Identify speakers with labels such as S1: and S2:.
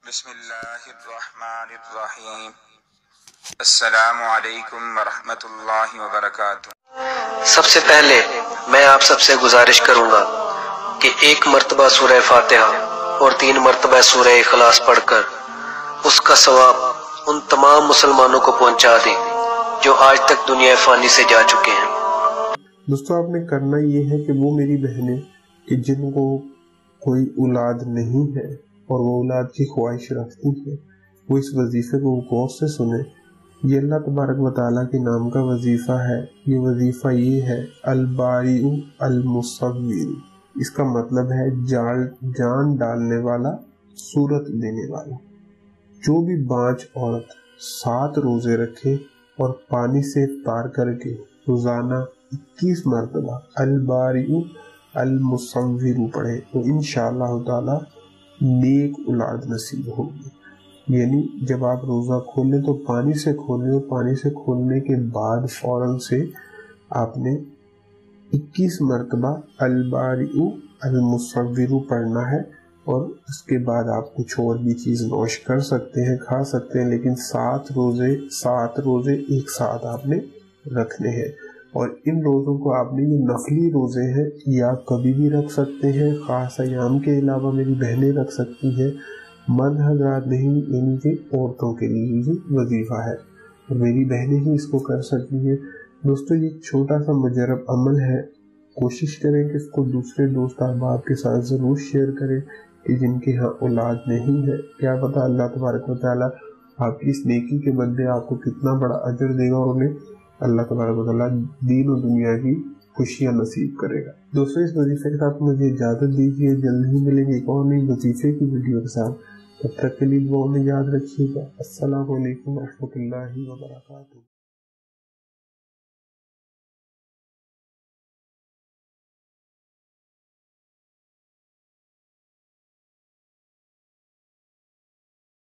S1: بسم اللہ الرحمن الرحیم السلام علیکم ورحمۃ اللہ وبرکاتہ۔
S2: سب سے پہلے میں آپ سب سے گزارش کروں گا کہ ایک مرتبہ سورہ فاتحہ اور 3 مرتبہ سورہ اخلاص پڑھ کر اس کا ثواب ان تمام مسلمانوں کو پہنچا دیں جو آج تک دنیا فانی سے جا چکے ہیں۔
S3: دوستو آپ نے کرنا یہ ہے کہ وہ میری بہنیں کہ جن کو کوئی اولاد نہیں ہے اور وہ اولاد کی خواہش رکھتی ہیں، وہ اس وظیفے کو غور سے سنیں۔ یہ اللہ تبارک و تعالیٰ کے نام کا وظیفہ ہے۔ یہ وظیفہ یہ ہے الباری المصور، اس کا مطلب ہے جان ڈالنے والا، صورت دینے والا۔ جو بھی بانج عورت 7 روزے رکھے اور پانی سے افطار کر کے روزانہ 21 مرتبہ الباری المصور پڑھے تو انشاءاللہ تعالی نیک اولاد نصیب ہوگی۔ یعنی جب آپ روزہ کھولیں تو پانی سے کھولیں، اور پانی سے کھولنے کے بعد فوراً سے آپ نے 21 مرتبہ الباری المصور پڑھنا ہے، اور اس کے بعد آپ کچھ اور بھی چیز نوش کر سکتے ہیں، کھا سکتے ہیں، لیکن 7 روزے ایک ساتھ آپ نے رکھنے ہیں۔ اور ان روزوں کو آپ نے، یہ نفلی روزے ہیں، یہ آپ کبھی بھی رکھ سکتے ہیں، خاص ایام کے علاوہ میری بہنیں رکھ سکتی ہیں، مرد حضرات نہیں، یعنی کہ عورتوں کے لیے یہ وظیفہ ہے اور میری بہنیں ہی اس کو کر سکتی ہیں۔ دوستو یہ چھوٹا سا مجرب عمل ہے، کوشش کریں کہ اس کو دوسرے دوست احباب کے ساتھ ضرور شیئر کریں کہ جن کے ہاں اولاد نہیں ہے۔ کیا پتہ اللہ تبارک و تعالیٰ آپ کی اس نیکی کے بدلے آپ کو کتنا بڑا اجر دے گا، اور انہیں اللہ تبارک و تعالیٰ دین و دنیا کی خوشیاں نصیب کرے گا۔ دوستو اس وظیفے کے ساتھ مجھے اجازت دیجیے، جلد ہی ملیں گے ایک اور نئی وظیفے کی ویڈیو کے ساتھ۔ تب تک کے لیے دعاؤں میں یاد رکھیے گا۔ السلام علیکم ورحمۃ اللہ وبرکاتہ۔